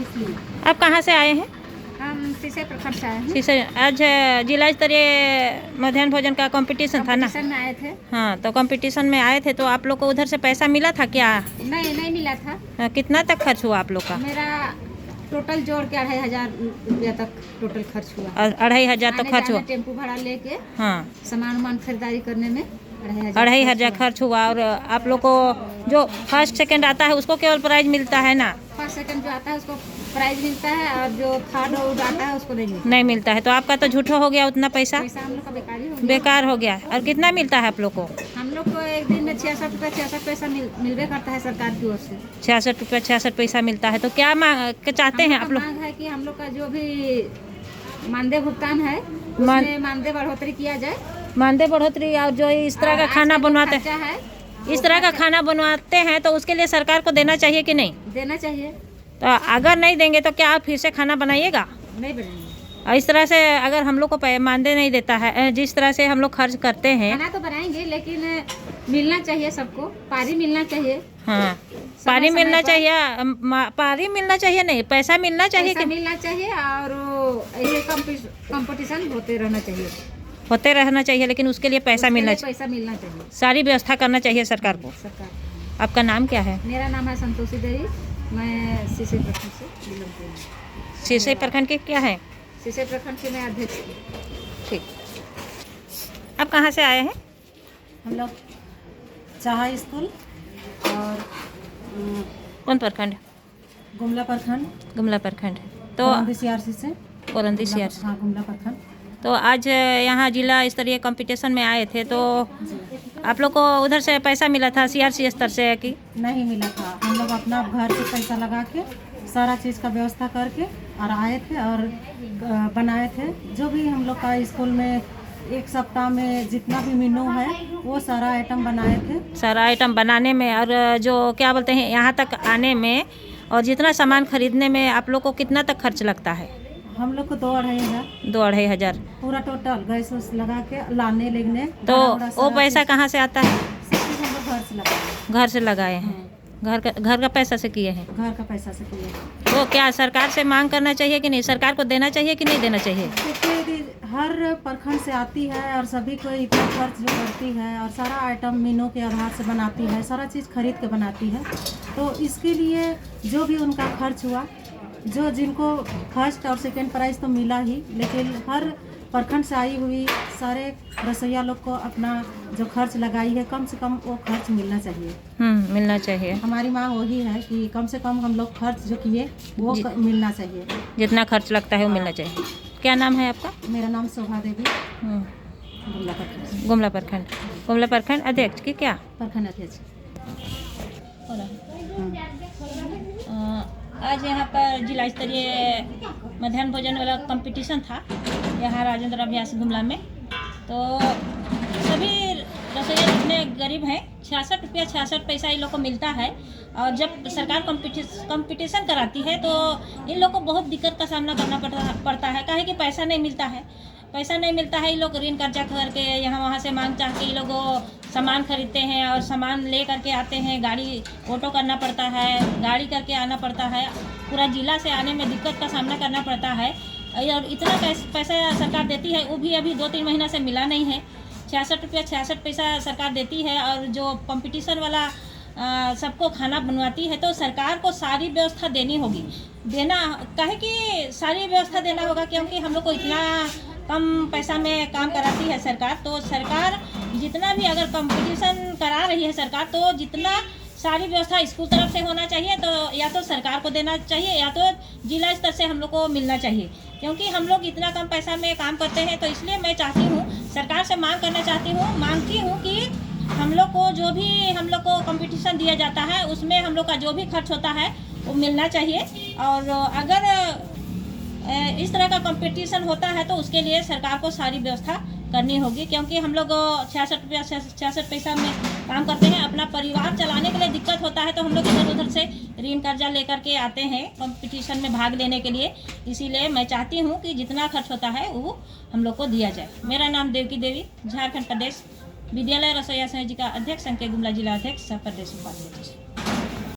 इसलिए। आप कहाँ से आए हैं? हम सीसे प्रखंड से आए हैं। सीसे। आज जिला स्तरीय मध्याह्न भोजन का कंपटीशन था ना? कंपटीशन में आए थे। हाँ, तो कंपटीशन में आए थे तो आप लोग को उधर से पैसा मिला था क्या? नहीं मिला था। कितना तक खर्च हुआ आप लोग का? मेरा टोटल जोड़ के 2500 रुपया तक टोटल खर्च हुआ। 2500 तक खर्च हुआ? टेम्पू भाड़ा लेके हाँ, सामान खरीदारी करने में 2500 खर्च हुआ। और आप लोग को जो फर्स्ट सेकंड आता है उसको केवल प्राइज मिलता है ना? फर्स्ट सेकंड जो आता है उसको प्राइज मिलता है और जो थर्ड और आता है उसको नहीं मिलता है। तो आपका तो झूठा हो गया उतना पैसा हम लोग का बेकार हो गया। और कितना मिलता है आप लोग को? हम लोग को एक दिन में 66 पैसा मिलवे करता है सरकार की ओर से। 66 पैसा मिलता है। तो क्या मांग चाहते हैं आप लोग? मांग है कि हम लोग का जो भी मानदेय भुगतान है उसमें मानदेय बढ़ोतरी किया जाए। मानदेय बढ़ोतरी। और जो इस तरह का खाना बनवाते हैं, इस तरह का खाना बनवाते हैं तो उसके लिए सरकार को देना चाहिए कि नहीं? देना चाहिए। तो अगर नहीं देंगे तो क्या आप फिर से खाना बनाइएगा? नहीं बनाएंगे। और इस तरह से अगर हम लोग को मानदेय नहीं देता है, जिस तरह से हम लोग खर्च करते हैं, खाना तो बनाएंगे लेकिन मिलना चाहिए सबको, पारी मिलना चाहिए। हाँ, पारी मिलना चाहिए। पारी मिलना चाहिए नहीं, पैसा मिलना चाहिए कि मिलना चाहिए। और ये कंपटीशन होते रहना चाहिए। लेकिन उसके लिए पैसा मिलना चाहिए। सारी व्यवस्था करना चाहिए सरकार को। आपका नाम क्या है? मेरा नाम है संतोषी देवी। मैं सीसे प्रखंड से बिलोंग करती हूँ। सीसे प्रखंड के क्या है? सीसे प्रखंड के मैं अध्यक्ष हूँ। ठीक। आप कहाँ से आए हैं? हम लोग चाहा स्कूल और कौन प्रखंड? गुमला प्रखंड। गुमला प्रखंड। तो CRC से कोलंदी CRC। हाँ, गुमला प्रखंड। तो आज यहाँ जिला स्तरीय कंपटीशन में आए थे तो आप लोग को उधर से पैसा मिला था CRC स्तर से कि नहीं मिला था? हम लोग अपना घर से पैसा लगा के सारा चीज़ का व्यवस्था करके और आए थे और बनाए थे। जो भी हम लोग का स्कूल में एक सप्ताह में जितना भी मेनू है वो सारा आइटम बनाए थे। सारा आइटम बनाने में और जो क्या बोलते हैं यहाँ तक आने में और जितना सामान खरीदने में आप लोग को कितना तक खर्च लगता है? हम लोग को 2-2.5 हज़ार पूरा टोटल गैस लगा के लाने लेने। तो वो पैसा कहाँ से आता है? हम लोग घर से लगाए हैं। घर का पैसा से किए हैं? घर का पैसा से किए हैं। तो क्या सरकार से मांग करना चाहिए कि नहीं? सरकार को देना चाहिए कि नहीं देना चाहिए? हर प्रखंड से आती है और सभी को इतना खर्च जो करती है और सारा आइटम मीनों के आधार से बनाती है, सारा चीज़ खरीद के बनाती है। तो इसके लिए जो भी उनका खर्च हुआ, जो जिनको फर्स्ट और सेकंड प्राइज़ तो मिला ही, लेकिन हर प्रखंड से आई हुई सारे रसोइया लोग को अपना जो खर्च लगाई है कम से कम वो खर्च मिलना चाहिए। मिलना चाहिए। हमारी मांग वही है कि कम से कम हम लोग खर्च जो किए वो मिलना चाहिए। जितना खर्च लगता है वो मिलना चाहिए। क्या नाम है आपका? मेरा नाम शोभा देवी। गुमला प्रखंड। गुमला प्रखंड अध्यक्ष की क्या? प्रखंड अध्यक्ष। आज यहाँ पर जिला स्तरीय मध्याह्न भोजन वाला कंपटीशन था यहाँ राजेंद्र अभ्यास गुमला में। तो सभी रसोइया जितने गरीब हैं 66 पैसा इन लोग को मिलता है। और जब सरकार कंपटीशन कराती है तो इन लोग को बहुत दिक्कत का सामना करना पड़ता है। काहे कि पैसा नहीं मिलता है। ये लोग ऋण कर्जा करके यहाँ वहाँ से मांग चाह के ये लोग सामान खरीदते हैं और सामान ले करके आते हैं। गाड़ी ऑटो करना पड़ता है, गाड़ी करके आना पड़ता है। पूरा जिला से आने में दिक्कत का सामना करना पड़ता है। और इतना पैसा सरकार देती है वो भी अभी 2-3 महीना से मिला नहीं है। 66 पैसा सरकार देती है। और जो कंपटीशन वाला सबको खाना बनवाती है तो सरकार को सारी व्यवस्था देनी होगी। काहे कि सारी व्यवस्था देना होगा क्योंकि हम लोग को इतना कम पैसा में काम कराती है सरकार। तो सरकार जितना भी अगर कंपटीशन करा रही है सरकार तो जितना सारी व्यवस्था स्कूल तरफ से होना चाहिए तो या तो सरकार को देना चाहिए या तो जिला स्तर से हम लोग को मिलना चाहिए। क्योंकि हम लोग इतना कम पैसा में काम करते हैं तो इसलिए मैं चाहती हूँ सरकार से मांगती हूँ कि हम लोग को जो भी हम लोग को कंपटीशन दिया जाता है उसमें हम लोग का जो भी खर्च होता है वो मिलना चाहिए। और अगर इस तरह का कंपटीशन होता है तो उसके लिए सरकार को सारी व्यवस्था करनी होगी। क्योंकि हम लोग 66 पैसा में काम करते हैं, अपना परिवार चलाने के लिए दिक्कत होता है तो हम लोग इधर उधर से ऋण कर्जा लेकर के आते हैं कंपटीशन में भाग लेने के लिए। इसीलिए मैं चाहती हूँ कि जितना खर्च होता है वो हम लोग को दिया जाए। मेरा नाम देवकी देवी, झारखंड प्रदेश विद्यालय रसोइया संघ का अध्यक्ष, संघ के गुमला जिला अध्यक्ष, प्रदेश उपाध्यक्ष।